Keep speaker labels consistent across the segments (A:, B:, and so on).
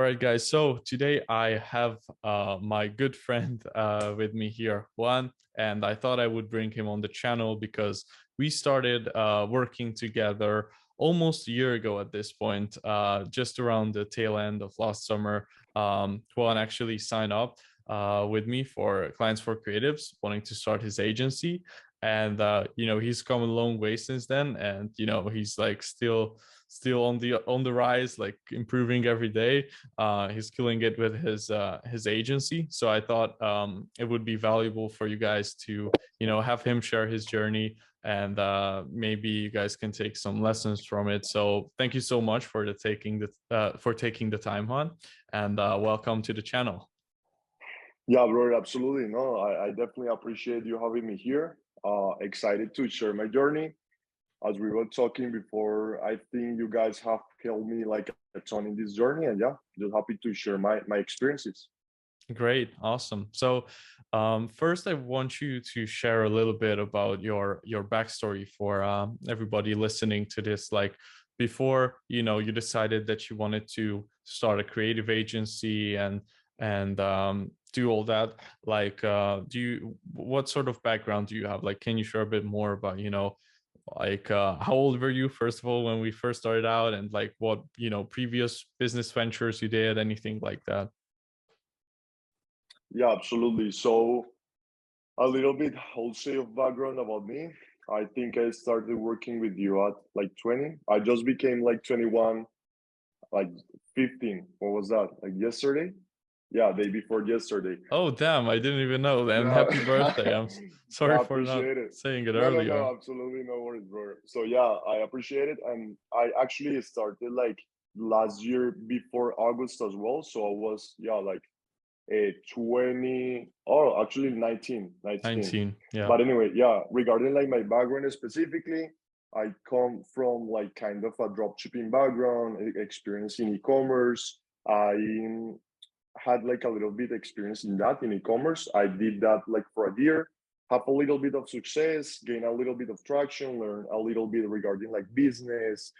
A: right, guys. So today I have my good friend with me here, Juan, and I thought I would bring him on the channel because we started working together almost a year ago at this point, just around the tail end of last summer. Juan actually signed up with me for Clients for Creatives, wanting to start his agency. And he's come a long way since then, and he's like still on the rise, like improving every day. He's killing it with his agency. So I thought it would be valuable for you guys to have him share his journey, and maybe you guys can take some lessons from it. So thank you so much for taking the time, Juan, and welcome to the channel.
B: Yeah, bro, absolutely. No, I definitely appreciate you having me here. Excited to share my journey. As we were talking before, I think you guys have helped me like a ton in this journey, and yeah, just happy to share my experiences.
A: Great, awesome. So first I want you to share a little bit about your backstory for everybody listening to this. Like, before you decided that you wanted to start a creative agency and do all that, like what sort of background do you have? Like, can you share a bit more about like how old were you, first of all, when we first started out, and like what previous business ventures you did, anything like that?
B: Yeah, absolutely. So a little bit wholesale of background about me. I think I started working with you at like 20. I just became like 21, like 15. What was that? Like yesterday? Yeah, day before yesterday.
A: Oh, damn, I didn't even know. And
B: Yeah,
A: happy birthday. Sorry
B: I
A: for not
B: appreciate it.
A: saying it
B: No,
A: earlier.
B: absolutely no worries, bro. So yeah, I appreciate it, and I actually started like last year before August as well. So I was like a 20, or actually 19.
A: 19. Yeah.
B: But anyway, yeah, regarding like my background specifically, I come from like kind of a dropshipping background, experience in e-commerce. I had like a little bit experience in that in e-commerce. I did that like for a year, have a little bit of success, gain a little bit of traction, learn a little bit regarding like business,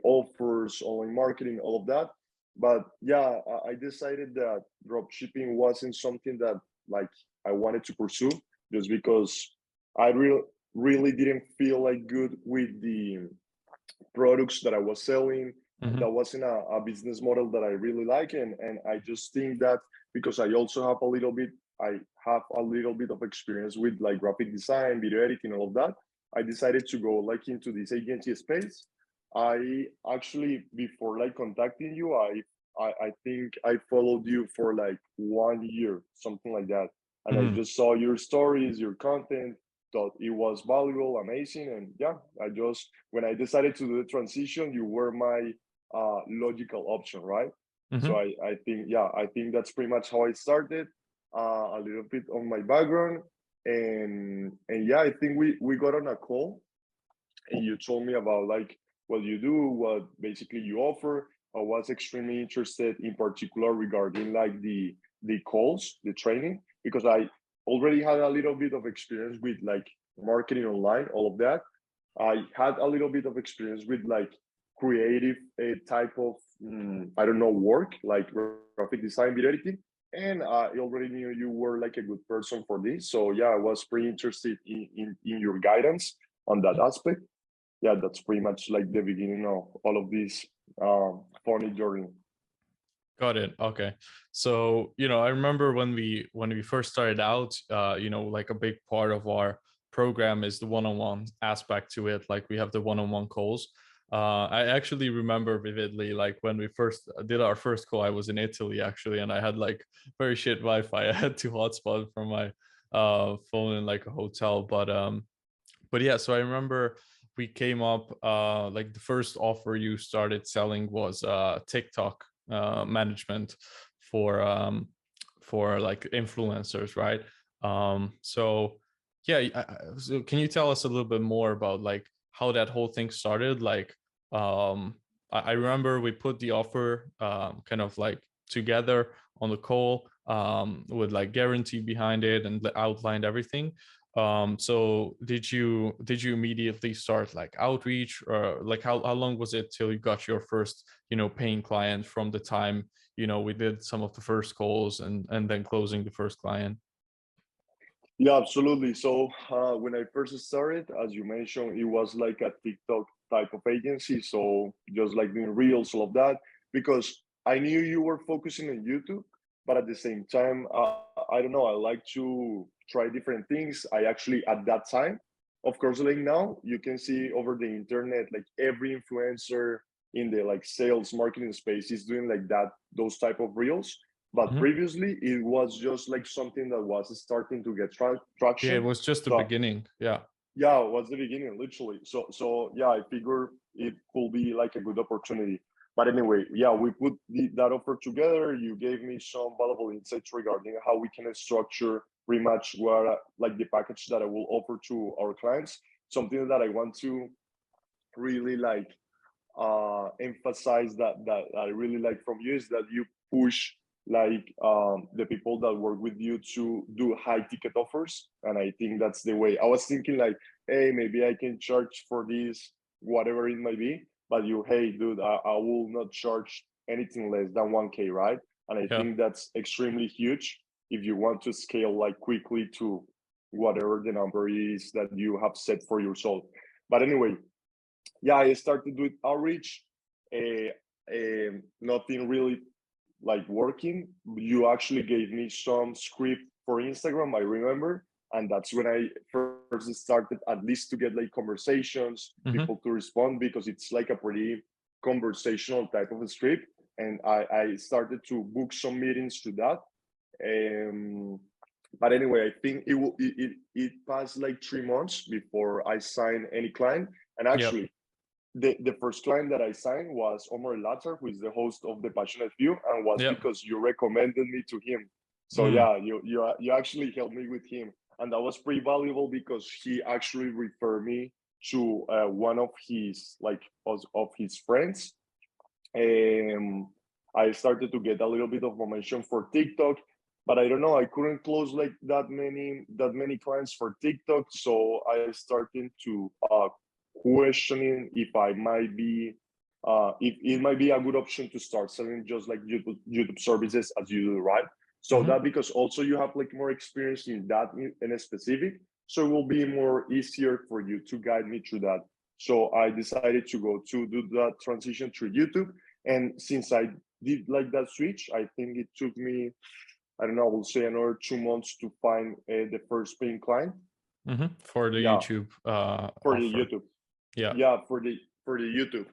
B: offers, online marketing, all of that. But yeah, I decided that drop shipping wasn't something that like I wanted to pursue, just because I really didn't feel like good with the products that I was selling.
A: Hmm.
B: That wasn't a business model that I really like, and I just think that because I have a little bit of experience with like graphic design, video editing, all of that. I decided to go like into this agency space. I actually, before like contacting you, I think I followed you for like 1 year, something like that, and I
A: Hmm.
B: just saw your stories, your content, thought it was valuable, amazing, and yeah, I just when I decided to do the transition, you were my logical option, right? So
A: Hmm.
B: I think I think that's pretty much how I started. A little bit on my background, and yeah, I think we got on a call, and you told me about like what you do, what basically you offer. I was extremely interested in particular regarding like the calls, the training, because I already had a little bit of experience with like marketing online, all of that. I had a little bit of experience with like creative type of I don't know, work like graphic design, video editing, and I already knew you were like a good person for this. So yeah, I was pretty interested in your guidance on that aspect. Yeah, that's pretty much like the beginning of all of this funny journey.
A: Got it. Okay. So, I remember when we first started out, like a big part of our program is the one-on-one aspect to it. Like, we have the one-on-one calls. I actually remember vividly, like when we first did our first call, I was in Italy actually, and I had like very shit Wi-Fi. I had to hotspot from my phone in like a hotel. But yeah, so I remember we came up, like the first offer you started selling was TikTok management for like influencers, right? So yeah, so can you tell us a little bit more about like how that whole thing started? Like, I remember we put the offer kind of like together on the call, with like guarantee behind it and outlined everything. So did you immediately start like outreach, or like how long was it till you got your first, paying client from the time, we did some of the first calls and then closing the first client?
B: Yeah, absolutely. So when I first started, as you mentioned, it was like a TikTok type of agency. So just like doing reels, all of that, because I knew you were focusing on YouTube, but at the same time, I don't know, I like to try different things. I actually, at that time, of course, like now, you can see over the internet, like every influencer in the like sales marketing space is doing like that, those type of reels. But
A: Mhm.
B: previously, it was just like something that was starting to get
A: Yeah, it
B: traction.
A: was just the
B: So
A: beginning. Yeah.
B: yeah, it was the beginning, literally. So yeah, I figure it could be like a good opportunity. But anyway, yeah, we put that offer together. You gave me some valuable insights regarding how we can structure pretty much what like the package that I will offer to our clients. Something that I want to really like emphasize that I really like from you is that you push like the people that work with you to do high ticket offers, and I think that's the way. I was thinking like, hey, maybe I can charge for this, whatever it might be, but you, hey, dude, I will not charge anything less than 1K, right? And I
A: Yeah.
B: think that's extremely huge if you want to scale like quickly to whatever the number is that you have set for yourself. But anyway, yeah, I started with outreach. Nothing really like working. You actually gave me some script for Instagram, I remember, and that's when I first started at least to get like conversations, people
A: Hmm.
B: to respond, because it's like a pretty conversational type of a script. And I started to book some meetings to that. Um, but anyway, I think it passed like 3 months before I signed any client. And
A: Yep.
B: actually, the first client that I signed was Omar Latar, who is the host of The Passionate Few, and was
A: Yep.
B: because you recommended me to him. So
A: Mm.
B: yeah, you actually helped me with him, and that was pretty valuable because he actually referred me to one of his like of his friends. Um, I started to get a little bit of momentum for TikTok, but I don't know. I couldn't close like that many clients for TikTok, so I started to questioning if I might be if it might be a good option to start selling just like YouTube services as you do, right? So
A: Hmm.
B: that because also you have like more experience in that in a specific, so it will be more easier for you to guide me through that. So I decided to go to do that transition through YouTube, and since I did like that switch, I think it took me, I don't know, I will say another 2 months to find the first paying client.
A: Hmm. For the
B: Yeah,
A: YouTube
B: for the
A: offer.
B: YouTube.
A: Yeah.
B: Yeah, for the YouTube.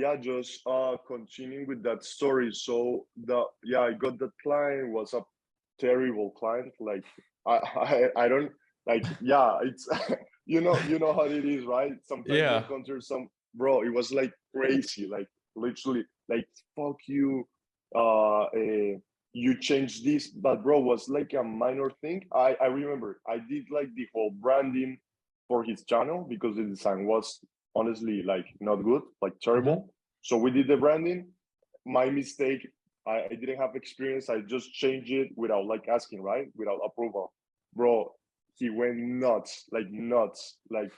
B: Yeah, just continuing with that story. So I got that client, was a terrible client. Like I don't like, yeah, it's you know how it is, right? Sometimes you
A: Yeah.
B: encounter some, bro, it was like crazy, like literally like fuck you, you changed this, but bro, was like a minor thing. I remember I did like the whole branding for his channel because the design was honestly like not good, like
A: Hmm.
B: terrible. So we did the branding. My mistake. I didn't have experience. I just changed it without like asking, right? Without approval. Bro, he went nuts, like nuts, like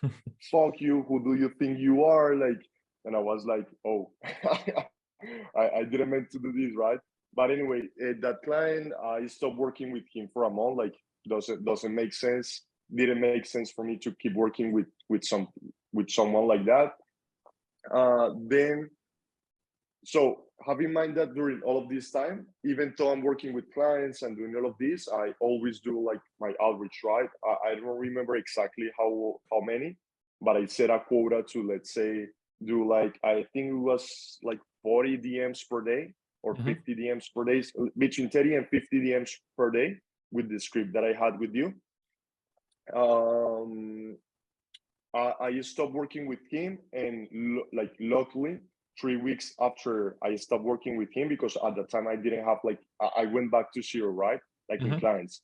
B: fuck you. Who do you think you are? Like, and I was like, oh, I didn't meant to do this, right? But anyway, that client, I stopped working with him for a month. Like, doesn't make sense. Didn't make sense for me to keep working with someone like that. Then, so have in mind that during all of this time, even though I'm working with clients and doing all of this, I always do like my outreach, right? I don't remember exactly how many, but I set a quota to, let's say, do like, I think it was like 40 DMs per day or
A: Hmm.
B: 50 DMs per day, between 30 and 50 DMs per day with the script that I had with you. Um, I stopped working with him, and like luckily, 3 weeks after I stopped working with him, because at the time I didn't have like I went back to zero, right? Like in
A: Hmm.
B: clients.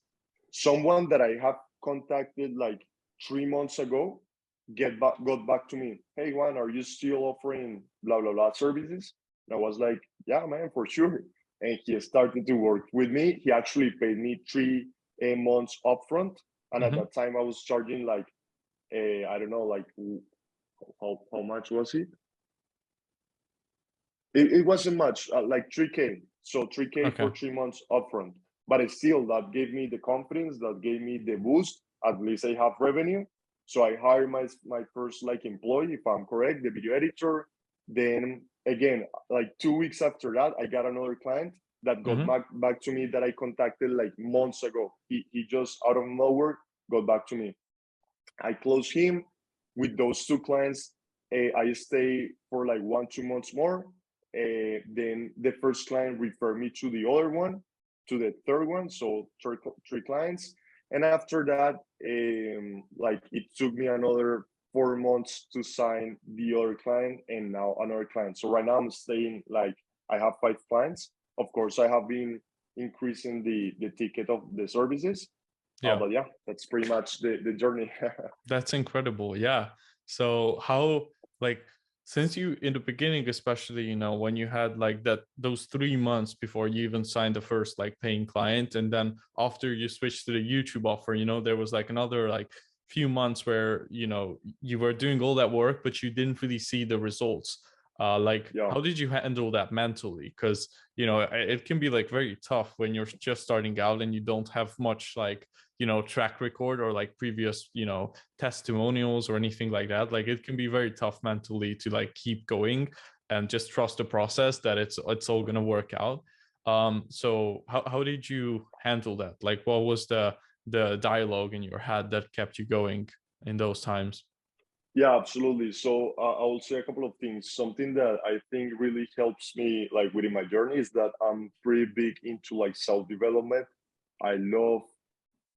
B: Someone that I have contacted like 3 months ago got back to me. Hey Juan, are you still offering blah blah blah services? And I was like, yeah, man, for sure. And he started to work with me. He actually paid me 3 months upfront. And at
A: Mm-hmm.
B: that time I was charging like I don't know, like how much was it? It wasn't much, like 3K. So 3K
A: Okay.
B: for 3 months upfront. But it still, that gave me the confidence, that gave me the boost. At least I have revenue. So I hired my first like employee, if I'm correct, the video editor. Then again, like 2 weeks after that, I got another client that got
A: Mm-hmm.
B: back to me that I contacted like months ago. He just out of nowhere got back to me. I closed him. With those two clients, I stay for like 1-2 months more. Then the first client referred me to the other one, to the third one. So three clients. And after that, like it took me another 4 months to sign the other client and now another client. So right now I'm staying like I have 5 clients. Of course, I have been increasing the ticket of the services.
A: Yeah.
B: But yeah, that's pretty much the journey.
A: That's incredible. Yeah. So how, like, since you in the beginning, especially, when you had like those 3 months before you even signed the first like paying client, and then after you switched to the YouTube offer, there was like another like few months where you were doing all that work, but you didn't really see the results. Like,
B: Yeah.
A: how did you handle that mentally? Because it can be like very tough when you're just starting out and you don't have much like track record or like previous testimonials or anything like that. Like, it can be very tough mentally to like keep going and just trust the process that it's all going to work out. So how did you handle that? Like, what was the dialogue in your head that kept you going in those times?
B: Yeah, absolutely. So I will say a couple of things. Something that I think really helps me like within my journey is that I'm pretty big into like self-development. I love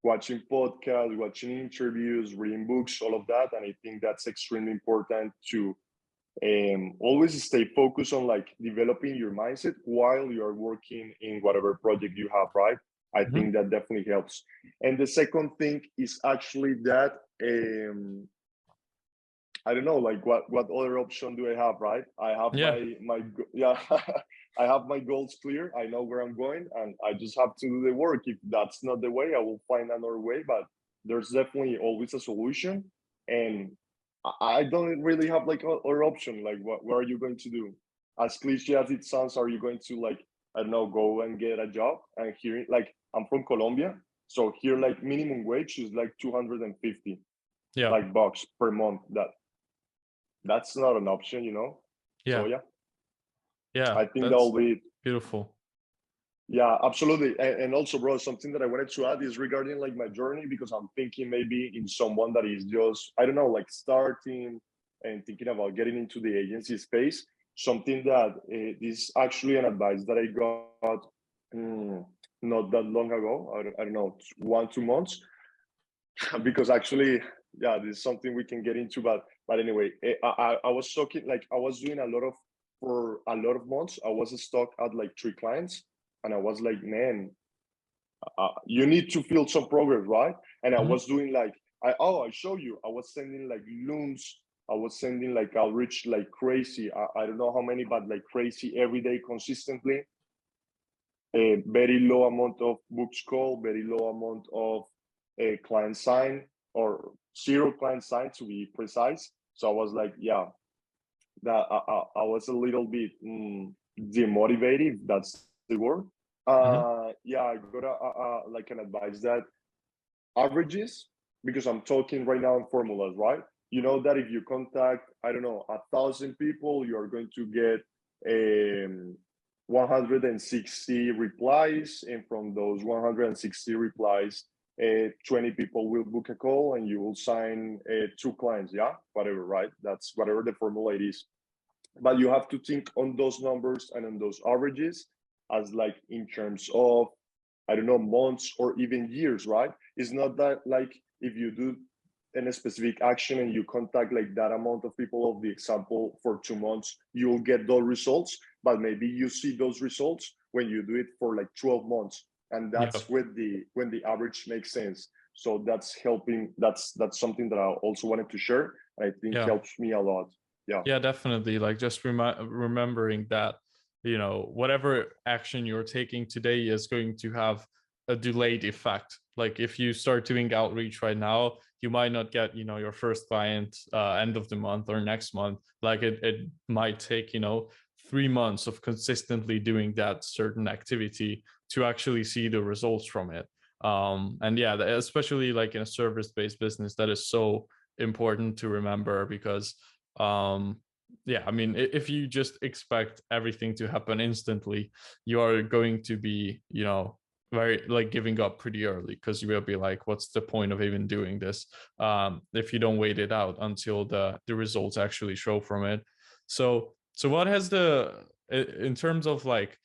B: watching podcasts, watching interviews, reading books, all of that. And I think that's extremely important to always stay focused on like developing your mindset while you're working in whatever project you have, right? I
A: Mm-hmm.
B: think that definitely helps. And the second thing is actually that I don't know, like what other option do I have, right? I have
A: Yeah.
B: yeah, I have my goals clear. I know where I'm going, and I just have to do the work. If that's not the way, I will find another way. But there's definitely always a solution, and I don't really have like other option. Like, what are you going to do? As cliche as it sounds, are you going to like I don't know, go and get a job? And here, like I'm from Colombia, so here like minimum wage is like 250
A: Yeah.
B: like bucks per month. That's not an option,
A: Yeah.
B: So yeah,
A: Yeah.
B: I think that will
A: That's
B: be it.
A: beautiful.
B: Yeah, absolutely. And also, bro, something that I wanted to add is regarding like my journey, because I'm thinking maybe in someone that is just, I don't know, like starting and thinking about getting into the agency space. Something that is actually an advice that I got mm, not that long ago. I don't know, 1-2 months, because actually, yeah, this is something we can get into. But anyway, I was talking like I was doing a lot of for a lot of months. I was stuck at like 3 clients, and I was like, man, you need to feel some progress, right? And I
A: Mm-hmm.
B: was doing like I show you. I was sending like looms. I was sending like outreach like crazy. I don't know how many, but like crazy every day consistently. A very low amount of books call, very low amount of client sign, or zero client sign to be precise. So I was like, yeah, that I was a little bit demotivated, if that's the word.
A: Mm-hmm.
B: Yeah, I got like an advice that averages, because I'm talking right now in formulas, right? You know that if you contact, I don't know, 1,000 people, you're going to get 160 replies, and from those 160 replies, 20 people will book a call, and you will sign 2 clients, yeah, whatever, right? That's whatever the formula it is. But you have to think on those numbers and on those averages as like in terms of, I don't know, months or even years, right? It's not that like if you do in a specific action and you contact like that amount of people of the example for 2 months, you'll get those results. But maybe you see those results when you do it for like 12 months. And
A: Yeah.
B: that's when the average makes sense. So that's helping. That's something that I also wanted to share. I think
A: Yeah.
B: helps me a lot. Yeah.
A: Yeah, definitely. Like, just remembering that, whatever action you're taking today is going to have a delayed effect like if you start doing outreach right now, you might not get, you know, your first client end of the month or next month. Like it might take, you know, 3 months of consistently doing that certain activity to actually see the results from it. And yeah, especially like in a service-based business, that is so important to remember, because yeah, I mean, if you just expect everything to happen instantly, you are going to be, you know, very like giving up pretty early, because you will be like, what's the point of even doing this if you don't wait it out until the results actually show from it. So what has the, in terms of like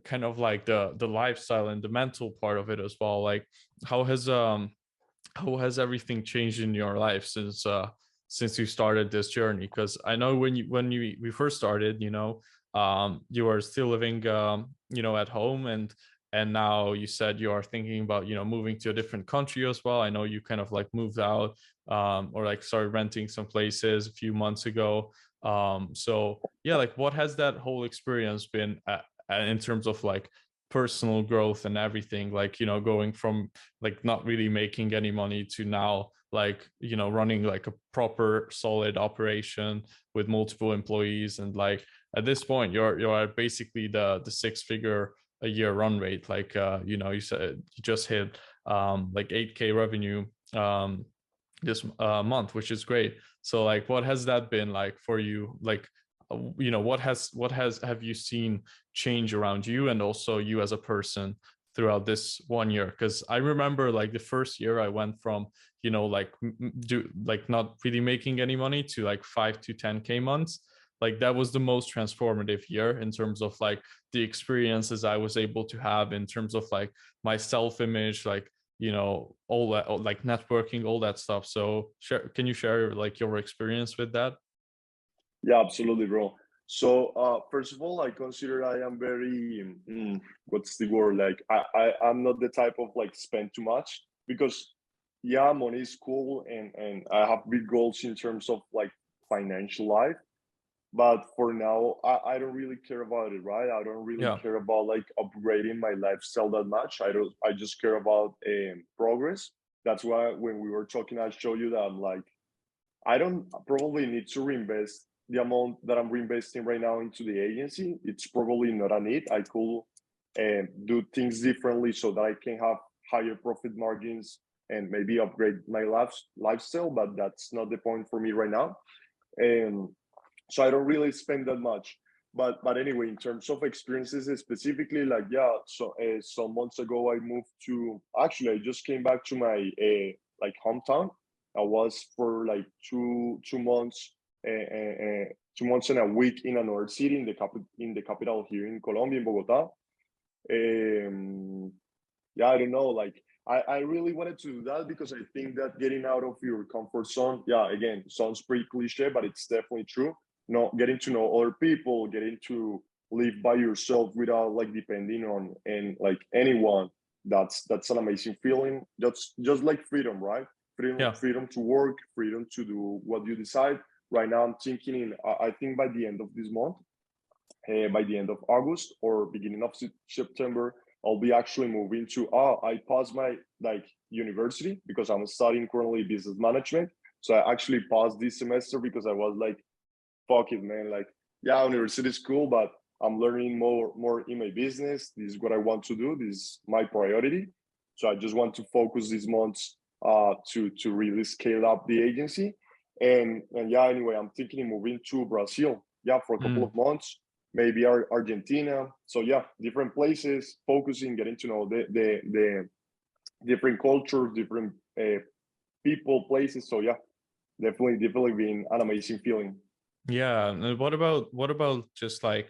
A: kind of like the lifestyle and the mental part of it as well, like how has how has everything changed in your life since you started this journey? Because I know when we first started, you know, you were still living you know, at home, and now you said you are thinking about, you know, moving to a different country as well. I know you kind of like moved out or like started renting some places a few months ago. So yeah, like what has that whole experience been in terms of like personal growth and everything, like, you know, going from like not really making any money to now, like, you know, running like a proper solid operation with multiple employees, and like at this point you're at basically the six figure a year run rate, like you know, you said you just hit like 8K revenue this month, which is great. So like what has that been like for you, like you know, what has have you seen change around you and also you as a person throughout this 1 year? Because I remember like the first year I went from, you know, like do like not really making any money to like 5 to 10K months. Like that was the most transformative year in terms of like the experiences I was able to have in terms of like my self image, like, you know, all that, like networking, all that stuff. So can you share like your experience with that?
B: Yeah, absolutely, bro. So first of all, I consider I am very what's the word? Like I'm not the type of like spend too much, because yeah, money is cool, and I have big goals in terms of like financial life. But for now, I don't really care about it, right? I don't really
A: Yeah.
B: care about like upgrading my lifestyle that much. I just care about progress. That's why when we were talking, I showed you that I'm like, I don't probably need to reinvest the amount that I'm reinvesting right now into the agency. It's probably not a need. I could do things differently so that I can have higher profit margins and maybe upgrade my lifestyle, but that's not the point for me right now. And so I don't really spend that much. But anyway, in terms of experiences specifically, like yeah, so some months ago I moved to, actually I just came back to my like hometown. I was for like two months, 2 months and a week in another city in the capital here in Colombia, in Bogota. Um, yeah, I don't know, like I really wanted to do that because I think that getting out of your comfort zone, yeah, again, sounds pretty cliche, but it's definitely true. No, getting to know other people, getting to live by yourself without like depending on and like anyone. That's an amazing feeling. That's just like freedom, right? Freedom,
A: Yeah.
B: freedom to work, freedom to do what you decide. Right now, I'm thinking I think by the end of this month, by the end of August or beginning of September, I'll be actually moving to. I passed my like university because I'm studying currently business management. So I actually passed this semester because I was like, fuck it, man. Like, yeah, university is cool, but I'm learning more in my business. This is what I want to do. This is my priority. So I just want to focus these months to really scale up the agency. And yeah, anyway, I'm thinking of moving to Brazil. Yeah, for a couple
A: Mm.
B: of months, maybe Argentina. So yeah, different places, focusing, getting to know the different cultures, different people, places. So yeah, definitely been an amazing feeling.
A: Yeah. And what about just like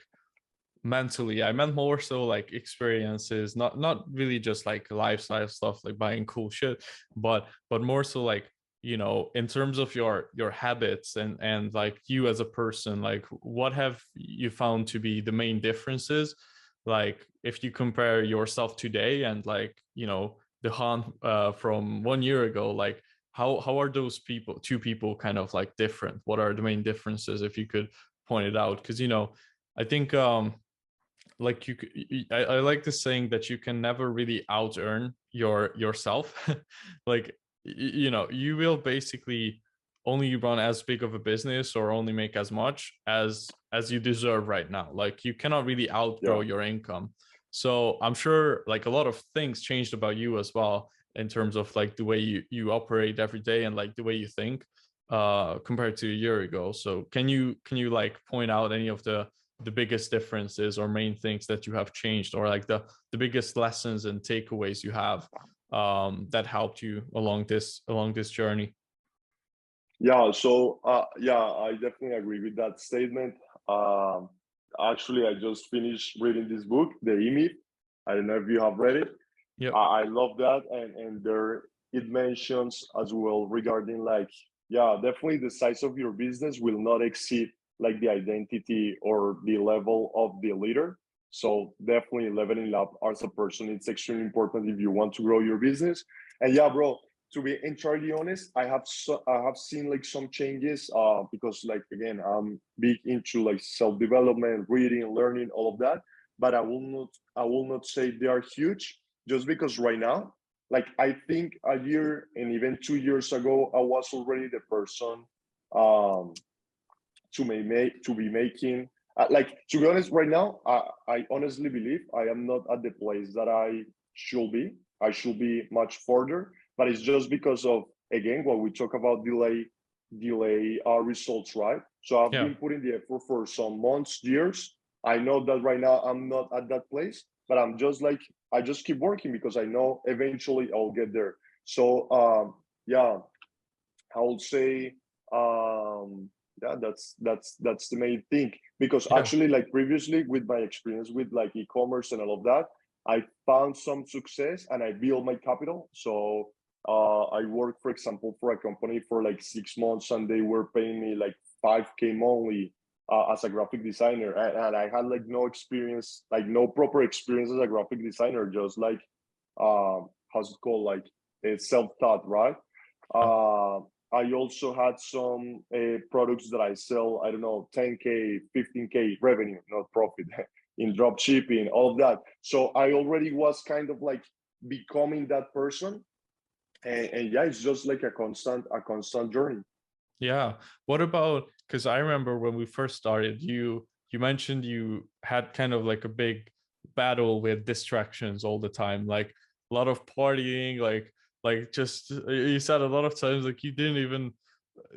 A: mentally? I meant more so like experiences, not really just like lifestyle stuff like buying cool shit, but more so like, you know, in terms of your habits and like you as a person, like what have you found to be the main differences, like if you compare yourself today and like, you know, the Han from 1 year ago, like how are those people, two people, kind of like different? What are the main differences if you could point it out? Because, you know, I think like I like this saying that you can never really out earn yourself. Like you will basically only run as big of a business or only make as much as you deserve right now. Like you cannot really outgrow
B: Yeah.
A: your income. So I'm sure like a lot of things changed about you as well in terms of like the way you operate every day and like the way you think compared to a year ago. So can you like point out any of the biggest differences or main things that you have changed, or like the biggest lessons and takeaways you have that helped you along this journey?
B: Yeah, so yeah, I definitely agree with that statement. Um, Actually, I just finished reading this book, The E-Myth. I don't know if you have read it.
A: Yep.
B: I love that, and there it mentions as well regarding like, yeah, definitely the size of your business will not exceed like the identity or the level of the leader. So definitely leveling up as a person, it's extremely important if you want to grow your business. And yeah, bro, to be entirely honest, I have seen like some changes because like again, I'm big into like self-development, reading, learning, all of that. But I will not say they are huge just because right now, like I think a year and even 2 years ago, I was already the person um to be making like, to be honest, right now I honestly believe I am not at the place that I should be. I should be much further, but it's just because of, again, what we talk about, delay our results, right? So I've
A: Yeah.
B: been putting the effort for some months, years. I know that right now I'm not at that place, but I'm just like, I just keep working because I know eventually I'll get there. So yeah, I would say yeah, that's the main thing. Because
A: Yeah.
B: actually, like previously, with my experience with like e-commerce and all of that, I found some success and I built my capital. So I worked, for example, for a company for like 6 months, and they were paying me like 5K monthly as a graphic designer, and I had like no experience, like no proper experience as a graphic designer, just like how's it called, like self-taught, right?
A: Yeah.
B: Uh, I also had some products that I sell, I don't know, 10K, 15K revenue, not profit, in drop shipping, all of that. So I already was kind of like becoming that person. And yeah, it's just like a constant journey.
A: Yeah. What about, because I remember when we first started, you mentioned you had kind of like a big battle with distractions all the time, like a lot of partying, like just you said a lot of times like you didn't even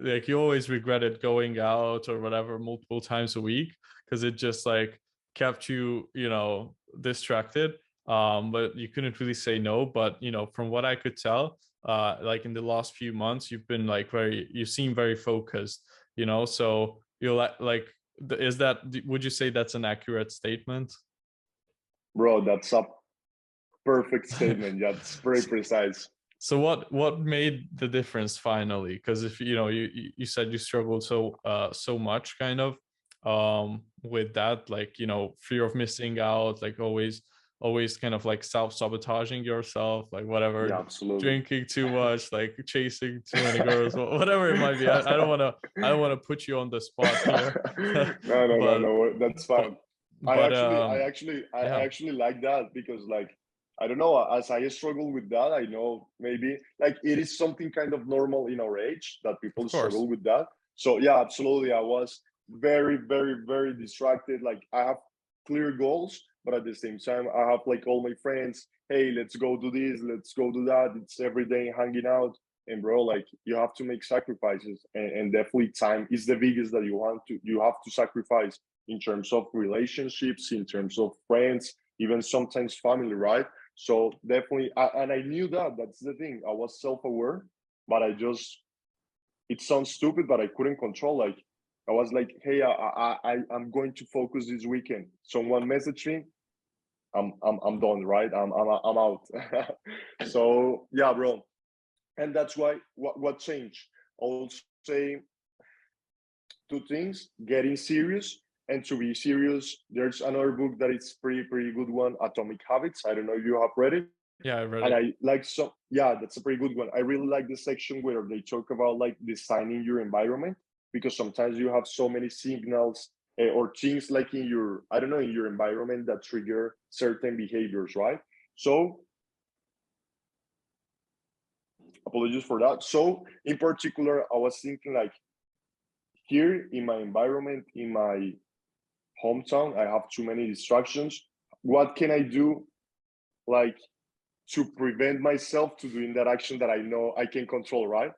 A: like you always regretted going out or whatever multiple times a week because it just like kept you distracted, but you couldn't really say no. But from what I could tell, like in the last few months you've been like you seem very focused, so you're like is that, would you say that's an accurate statement?
B: Bro, that's a perfect statement. That's very precise.
A: So what made the difference finally? Because if you said you struggled so much kind of with that, like fear of missing out, like always kind of like self-sabotaging yourself, like
B: Yeah,
A: whatever,
B: absolutely.
A: drinking too much, like chasing too many girls, whatever it might be. I don't want to put you on the spot here.
B: No, no, no,
A: but
B: no. That's
A: but
B: fine.
A: but
B: I
A: yeah,
B: actually like that because, like, I don't know. As I struggle with that, I know maybe like it is something kind of normal in our age that people
A: of course.
B: struggle with that. So yeah, absolutely. I was very, very, very distracted. Like I have clear goals, but at the same time, I have like all my friends. Hey, let's go do this. Let's go do that. It's every day hanging out. And bro, like you have to make sacrifices, and definitely time is the biggest that you have to sacrifice in terms of relationships, in terms of friends, even sometimes family, right? So definitely, and I knew that. That's the thing. I was self-aware, but I just, it sounds stupid, but I couldn't control. Like I was like, hey, I'm going to focus this weekend. Someone messaged me. I'm done, right? I'm out. So yeah, bro, and that's why what changed. I will say two things: getting serious, and to be serious. There's another book that is pretty good one, Atomic Habits. I don't know if you have read it.
A: Yeah, I read
B: And
A: it.
B: I like, so yeah, that's a pretty good one. I really like the section where they talk about like designing your environment, because sometimes you have so many signals or things like in your, I don't know, in your environment that trigger certain behaviors, right? So apologies for that. So in particular, I was thinking like, here in my environment, in my hometown, I have too many distractions. What can I do, like, to prevent myself to doing that action that I know I can control, right?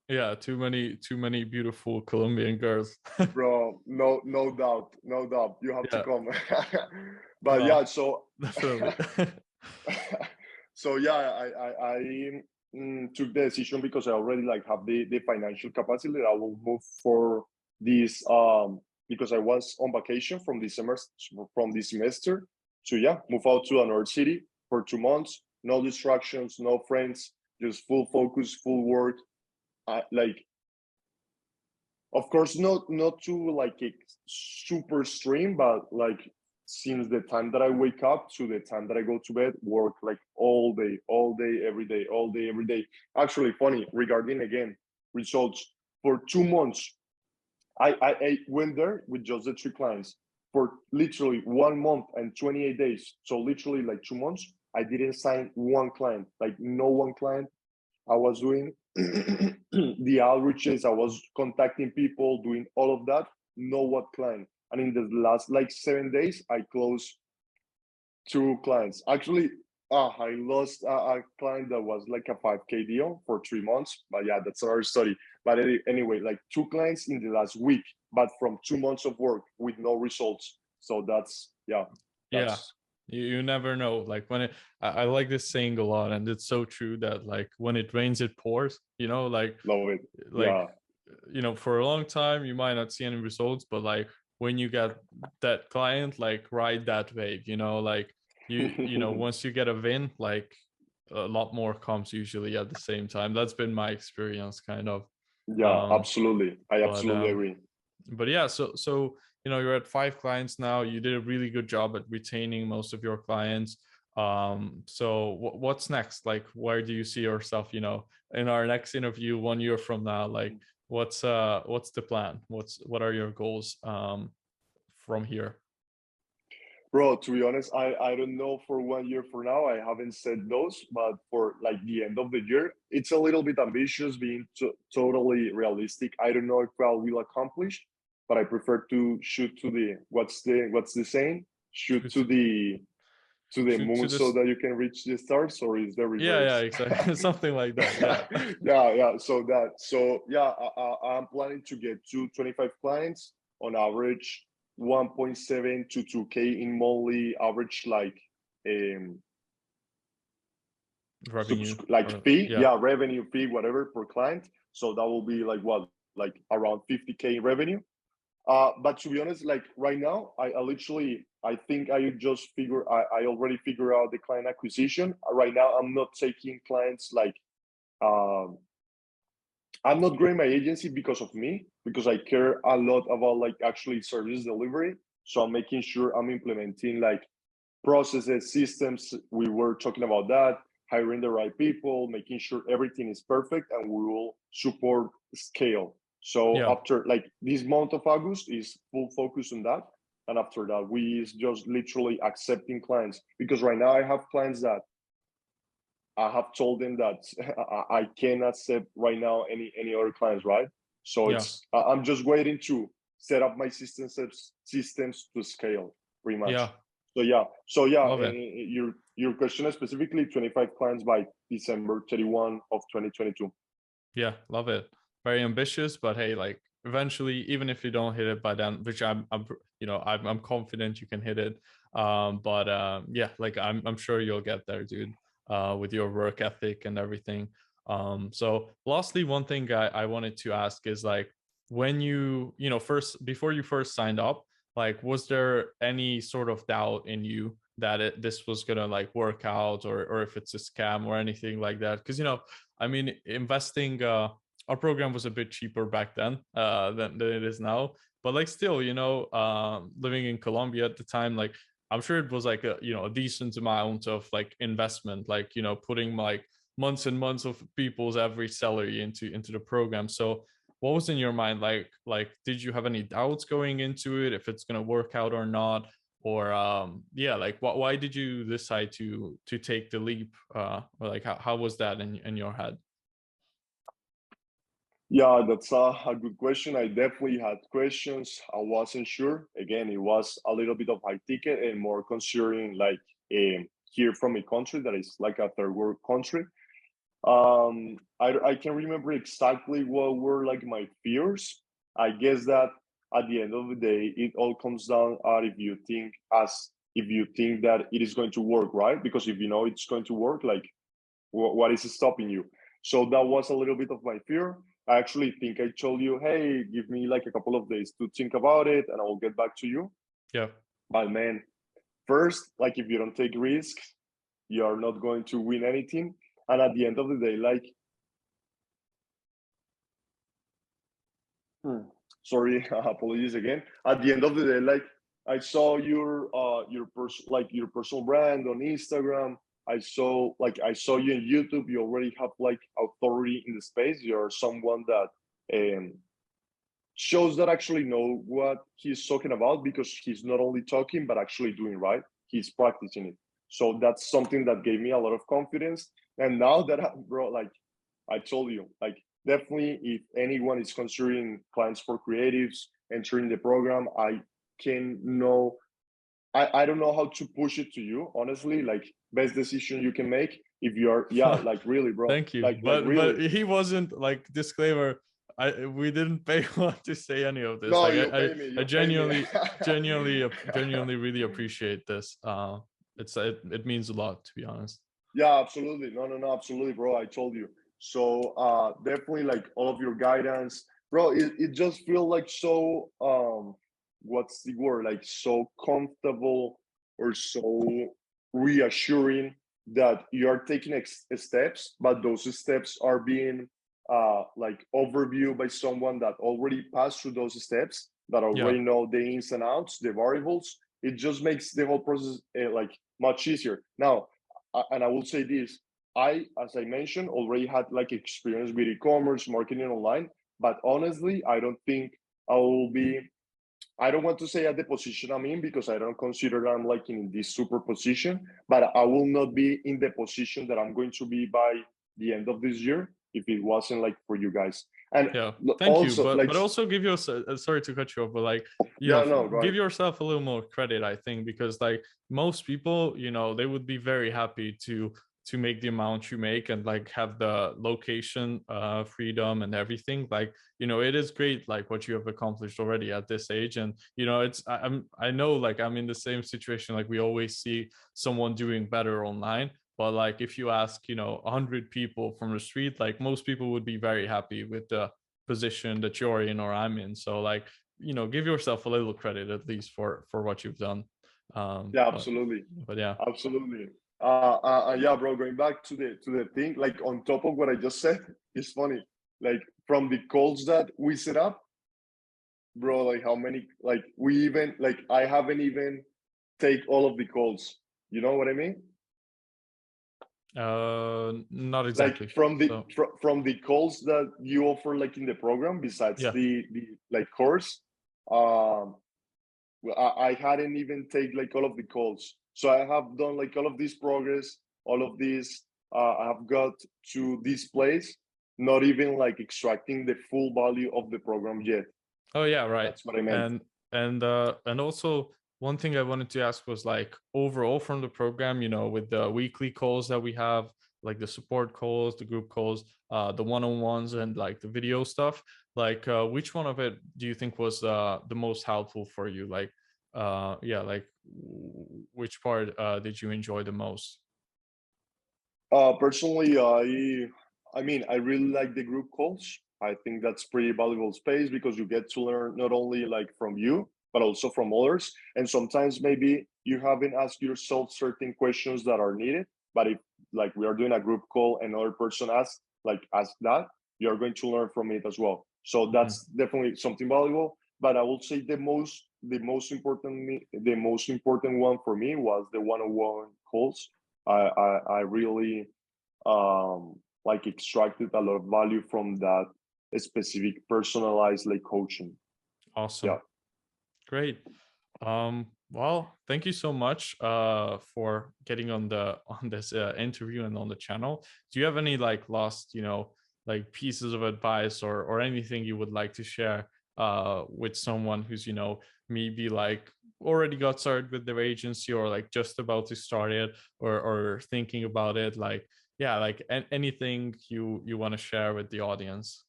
A: Yeah, too many beautiful Colombian girls.
B: Bro, no doubt, no doubt. You have to
A: Yeah,
B: come. But
A: well,
B: yeah, so
A: definitely.
B: so yeah, I took the decision because I already like have the financial capacity that I will move for this because I was on vacation from this semester to, yeah, move out to another city for 2 months. No distractions, no friends, just full focus, full work. Like, of course, not to like a super stream, but like since the time that I wake up to the time that I go to bed, work like all day, every day, all day, every day. Actually, funny regarding again results for 2 months. I went there with just the 3 clients for literally 1 month and 28 days. So literally like 2 months, I didn't sign one client, like no one client. I was doing the outreaches, I was contacting people, doing all of that, no what client. And in the last like 7 days, I closed 2 clients. Actually, I lost a client that was like a 5K deal for 3 months, but yeah, that's another story. But anyway, like 2 clients in the last week, but from 2 months of work with no results. So that's, yeah,
A: Yeah,
B: that's
A: you never know. Like when I like this saying a lot, and it's so true that like when it rains, it pours.
B: love it.
A: Like
B: Yeah.
A: for a long time you might not see any results, but like when you get that client, like ride that wave. Like once you get a win, like a lot more comes usually at the same time. That's been my experience, kind of.
B: Yeah,
A: Um,
B: absolutely. I
A: but
B: absolutely agree.
A: yeah, so you're at 5 clients now. You did a really good job at retaining most of your clients. So what's next? Like, where do you see yourself, in our next interview 1 year from now? Like, what's the plan? What are your goals from here?
B: Bro, to be honest, I don't know for 1 year for now. I haven't said those, but for like the end of the year, it's a little bit ambitious, being totally realistic. I don't know if I will accomplish, but I prefer to shoot to the what's the saying? Shoot
A: Shoot,
B: to the
A: shoot to
B: moon so
A: this.
B: that you can reach the stars, or is the
A: Yeah,
B: reverse?
A: exactly. Something like that. Yeah.
B: Yeah. So yeah, I'm planning to get to 25 clients on average, 1.7 to 2K in monthly average, like um
A: Revenue.
B: like fee,
A: Yeah.
B: yeah, revenue fee, whatever per client. So that will be like what, like around 50K in revenue. But to be honest, like right now, I literally, I think I already figure out the client acquisition. Right now, I'm not taking clients like, um, I'm not growing my agency because of me, because I care a lot about like actually service delivery. So I'm making sure I'm implementing like processes, systems. We were talking about that, hiring the right people, making sure everything is perfect, and we will support scale. So
A: Yeah.
B: after like this month of August is full focus on that. And after that, we is just literally accepting clients, because right now I have clients that I have told them that I cannot accept right now any other clients, right? So
A: Yeah.
B: I'm just waiting to set up my systems to scale, pretty
A: Yeah.
B: much. So yeah,
A: Love it.
B: your question is specifically 25 clients by December 31 of 2022.
A: Yeah, love it. Very ambitious, but hey, like eventually, even if you don't hit it by then, which I'm confident you can hit it. But yeah, like I'm sure you'll get there, dude. With your work ethic and everything. So lastly, one thing I wanted to ask is like, when first, before you first signed up, like, was there any sort of doubt in you that this was gonna like work out, or if it's a scam or anything like that? Because I mean, investing, our program was a bit cheaper back then than it is now. But like still, living in Colombia at the time, like I'm sure it was like a decent amount of like investment, like putting like months and months of people's every salary into the program. So what was in your mind? Like did you have any doubts going into it, if it's going to work out or not? Or yeah, like why did you decide to take the leap? Or like how was that in your head?
B: Yeah, that's a good question. I definitely had questions. I wasn't sure. Again, it was a little bit of high ticket and more considering like here from a country that is like a third world country. I can remember exactly what were like my fears. I guess that at the end of the day, it all comes down at if you think that it is going to work, right? Because if you know it's going to work, like what is stopping you? So that was a little bit of my fear. I actually think I told you, hey, give me like a couple of days to think about it and I'll get back to you.
A: Yeah.
B: But man, first, like if you don't take risks, you are not going to win anything. And at the end of the day, like, sorry, apologies again. At the end of the day, like I saw your personal brand on Instagram. I saw you in YouTube. You already have like authority in the space. You're someone that um, shows that actually know what he's talking about because he's not only talking but actually doing, right. He's practicing it. So that's something that gave me a lot of confidence. And now that bro, like I told you, like definitely if anyone is considering Clients for Creatives, entering the program, can know I don't know how to push it to you, honestly. Like best decision you can make if you are, yeah, like really, bro.
A: Thank you.
B: Like
A: But
B: really.
A: he wasn't, like, disclaimer, we didn't pay Juan to say any of this.
B: No,
A: Like
B: you pay me,
A: I
B: you pay me.
A: genuinely really appreciate this. It means a lot, to be honest.
B: Yeah, absolutely. No, absolutely, bro. I told you. So definitely like all of your guidance, bro. It just feels like so what's the word? Like so comfortable or so reassuring that you are taking steps, but those steps are being like overviewed by someone that already passed through those steps, that
A: Yeah.
B: already know the ins and outs, the variables. It just makes the whole process like much easier. Now, and I will say this, as I mentioned, already had like experience with e-commerce, marketing online, but honestly, I don't think I will be, I don't want to say at the position I'm in because I don't consider I'm like in this super position, but I will not be in the position that I'm going to be by the end of this year if it wasn't like for you guys. And
A: Yeah, thank you.
B: also like,
A: But also give yourself, sorry to cut you off, but like,
B: yeah, no,
A: give
B: right.
A: yourself a little more credit, I think, because like most people, they would be very happy to make the amount you make and like have the location freedom and everything. Like, it is great like what you have accomplished already at this age. And I know, like, I'm in the same situation. Like, we always see someone doing better online, but like if you ask 100 people from the street, like most people would be very happy with the position that you're in or I'm in. So like, give yourself a little credit at least for what you've done.
B: Yeah,
A: but
B: absolutely.
A: but yeah.
B: Absolutely. Yeah, bro. Going back to the thing, like on top of what I just said, it's funny. Like from the calls that we set up, bro. Like how many? Like we even like I haven't even take all of the calls. You know what I mean?
A: Not
B: Like
A: exactly.
B: from
A: So
B: from the calls that you offer, like in the program, besides
A: yeah.
B: the like course, um, well, I hadn't even take like all of the calls. So I have done like all of this progress, all of this. I have got to this place, not even like extracting the full value of the program yet.
A: Oh yeah, right.
B: That's what I meant.
A: And also one thing I wanted to ask was like overall from the program, with the weekly calls that we have, like the support calls, the group calls, the one-on-ones, and like the video stuff. Like, which one of it do you think was the most helpful for you? Like, yeah, like which part did you enjoy the most?
B: Personally, I mean, I really like the group calls. I think that's pretty valuable space because you get to learn not only like from you, but also from others. And sometimes maybe you haven't asked yourself certain questions that are needed. But if like we are doing a group call and another person ask that, you're going to learn from it as well. So
A: Mhm.
B: that's definitely something valuable. But I will say the most important one for me was the one-on-one calls. I really like extracted a lot of value from that a specific personalized like coaching.
A: Awesome.
B: Yeah.
A: Great. Well, thank you so much for getting on the on this interview and on the channel. Do you have any like last, like pieces of advice or anything you would like to share with someone who's, maybe like already got started with their agency or like just about to start it or thinking about it, like yeah, like anything you want to share with the audience?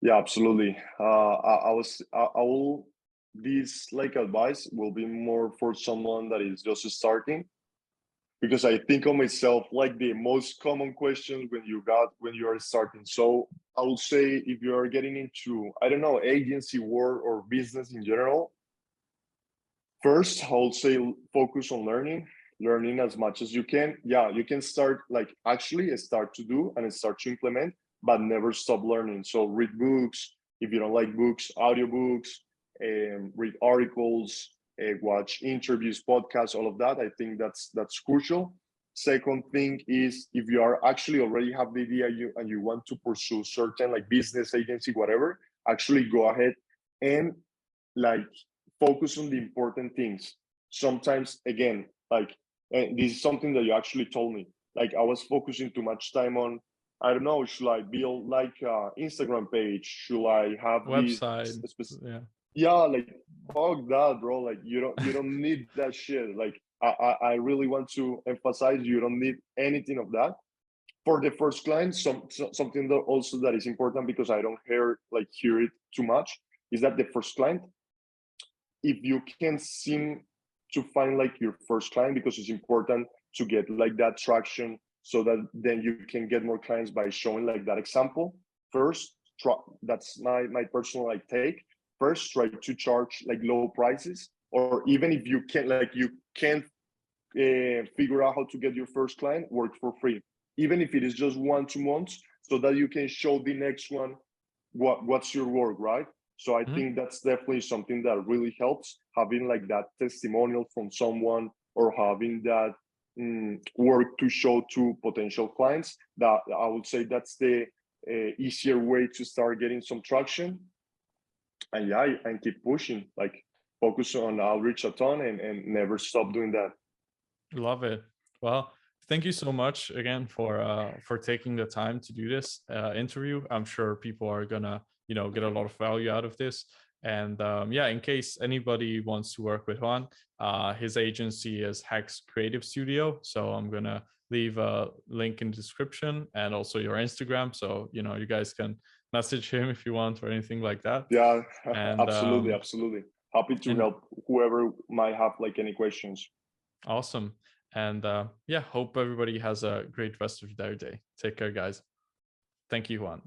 B: Yeah, absolutely. I will, this like advice will be more for someone that is just starting, because I think of myself like the most common questions when you are starting. So I would say if you are getting into, I don't know, agency work or business in general, first I would say focus on learning as much as you can. Yeah, you can start like actually start to do and start to implement, but never stop learning. So read books if you don't like books, audiobooks, read articles, watch interviews, podcasts, all of that. I think that's crucial. Second thing is if you are actually already have the idea and you want to pursue certain like business agency, whatever, actually go ahead and like focus on the important things. Sometimes again, like, and this is something that you actually told me, like I was focusing too much time on, I don't know, should I build like a Instagram page, should I have this
A: Website. Yeah.
B: yeah, like fuck that, bro. Like you don't need that shit. Like I really want to emphasize, you don't need anything of that for the first client. Something that also that is important, because I don't hear it too much, is that the first client, if you can seem to find like your first client, because it's important to get like that traction, so that then you can get more clients by showing like that example. First try, that's my personal like take, first try to charge like low prices, or even if you can like you can't figure out how to get your first client, work for free, even if it is just 1 2 months, so that you can show the next one what's your work, right? So I
A: Mhm.
B: think that's definitely something that really helps, having like that testimonial from someone, or having that work to show to potential clients. That I would say that's the easier way to start getting some traction. And yeah, and keep pushing, like focus on outreach a ton, and never stop doing that.
A: Love it. Well, thank you so much again for taking the time to do this interview. I'm sure people are gonna, get a lot of value out of this. And yeah, in case anybody wants to work with Juan, his agency is Hex Creative Studio. So I'm gonna leave a link in the description and also your Instagram. So you guys can message him if you want or anything like that.
B: Yeah,
A: And
B: absolutely. Happy to
A: and
B: help whoever might have like any questions.
A: awesome. And yeah, hope everybody has a great rest of their day. Take care, guys. Thank you, Juan.